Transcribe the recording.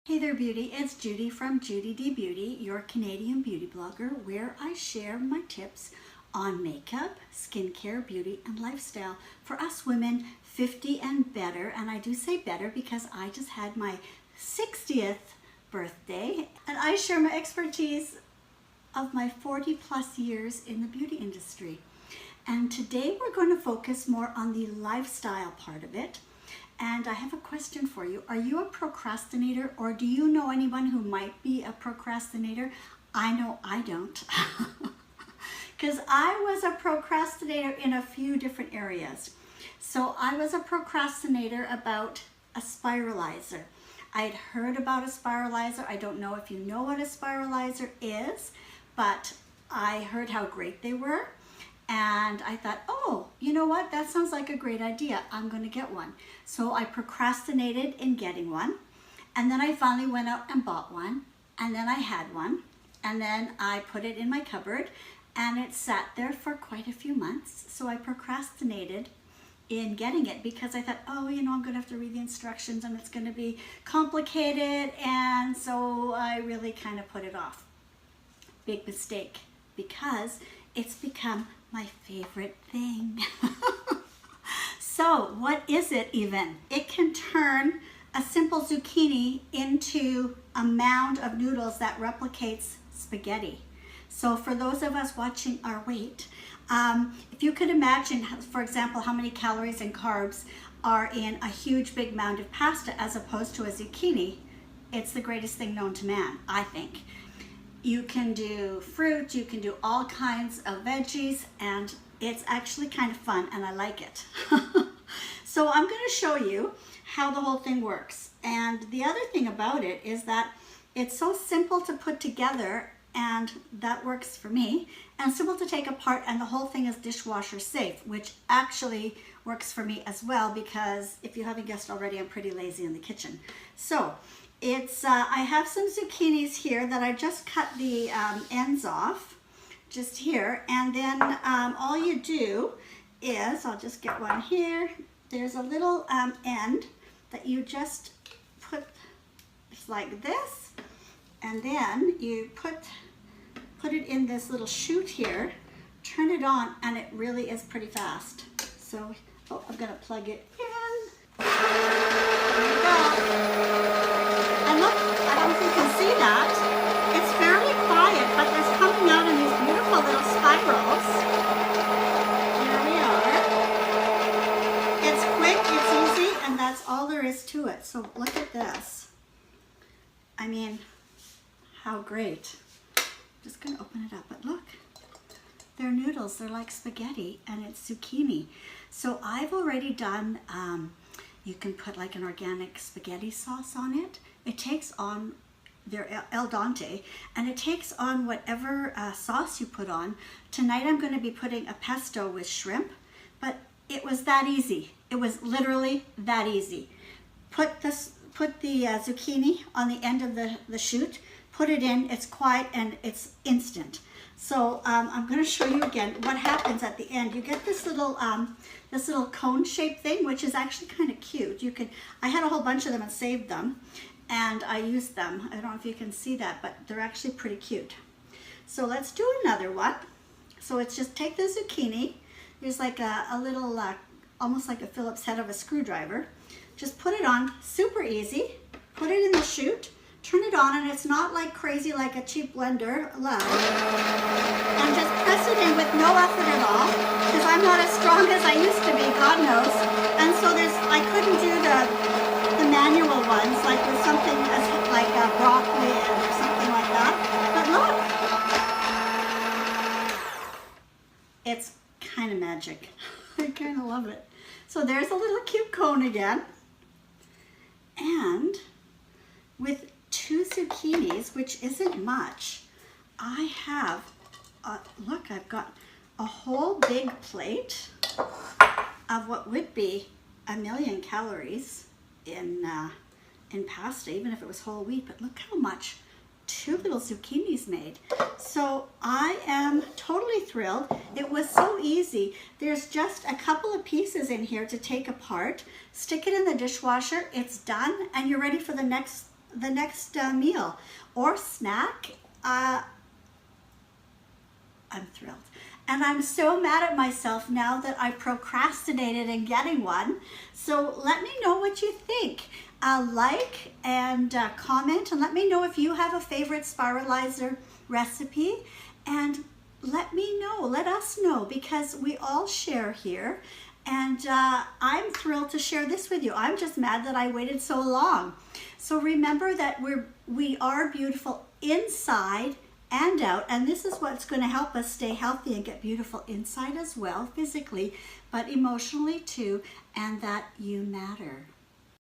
Hey there beauty, it's Judy from Judy D Beauty, your Canadian beauty blogger, where I share my tips on makeup, skincare, beauty, and lifestyle for us women 50 and better. And I do say better because I just had my 60th birthday and I share my expertise of my 40 plus years in the beauty industry. And today we're going to focus more on the lifestyle part of it. And I have a question for you. Are you a procrastinator, or do you know anyone who might be a procrastinator? I know I don't. Because I was a procrastinator in a few different areas. So I was a procrastinator about a spiralizer. I had heard about a spiralizer. I don't know if you know what a spiralizer is, but I heard how great they were. And I thought, oh, you know what? That sounds like a great idea. I'm going to get one. So I procrastinated in getting one. And then I finally went out and bought one. And then I had one. And then I put it in my cupboard. And it sat there for quite a few months. So I procrastinated in getting it because I thought, oh, you know, I'm going to have to read the instructions and it's going to be complicated. And so I really kind of put it off. Big mistake, because it's become my favorite thing. So what is it even? It can turn a simple zucchini into a mound of noodles that replicates spaghetti. So for those of us watching our weight, if you could imagine, for example, how many calories and carbs are in a huge big mound of pasta as opposed to a zucchini, it's the greatest thing known to man, I think. You can do fruit, you can do all kinds of veggies, and it's actually kind of fun, and I like it. So I'm going to show you how the whole thing works. And the other thing about it is that it's so simple to put together, and that works for me, and simple to take apart, and the whole thing is dishwasher safe, which actually works for me as well, because if you haven't guessed already, I'm pretty lazy in the kitchen. So it's I have some zucchinis here that I just cut the ends off, just here, and then all you do is, I'll just get one here, there's a little end that you just put like this, and then you put it in this little chute here, turn it on, and it really is pretty fast. So, oh, I'm gonna plug it in. There you go. And look, I don't know if you can see that. It's fairly quiet, but it's coming out in these beautiful little spirals. Here we are. It's quick, it's easy, and that's all there is to it. So look at this. I mean, how great. I'm just gonna open it up, but look. They're noodles, they're like spaghetti, and it's zucchini. So I've already done, you can put like an organic spaghetti sauce on it. It takes on their al dente, and it takes on whatever sauce you put on. Tonight I'm going to be putting a pesto with shrimp, but it was that easy. It was literally that easy. Put the zucchini on the end of the chute, put it in, it's quiet, and it's instant. So I'm going to show you again what happens at the end. You get this little cone-shaped thing, which is actually kind of cute. I had a whole bunch of them and saved them, and I used them. I don't know if you can see that, but they're actually pretty cute. So let's do another one. So it's just take the zucchini. There's like a little, almost like a Phillips head of a screwdriver. Just put it on, super easy. Put it in the chute. Turn it on, and it's not like crazy like a cheap blender, loud. And just press it in with no effort at all, because I'm not as strong as I used to be, God knows. And so I couldn't do the manual ones, like with something like broccoli or something like that. But look, it's kind of magic. I kind of love it. So there's a little cute cone again. And with 2 zucchinis, which isn't much, I have, look, I've got a whole big plate of what would be 1,000,000 calories in pasta, even if it was whole wheat, but look how much 2 little zucchinis made. So I am totally thrilled. It was so easy. There's just a couple of pieces in here to take apart, stick it in the dishwasher, it's done, and you're ready for the next meal or snack. I'm thrilled. And I'm so mad at myself now that I procrastinated in getting one. So let me know what you think. Like and comment, and let me know if you have a favorite Spiralizer recipe, and let me know, let us know, because we all share here, and I'm thrilled to share this with you. I'm just mad that I waited so long. So remember that we are beautiful inside and out, and this is what's going to help us stay healthy and get beautiful inside as well, physically, but emotionally too, and that you matter.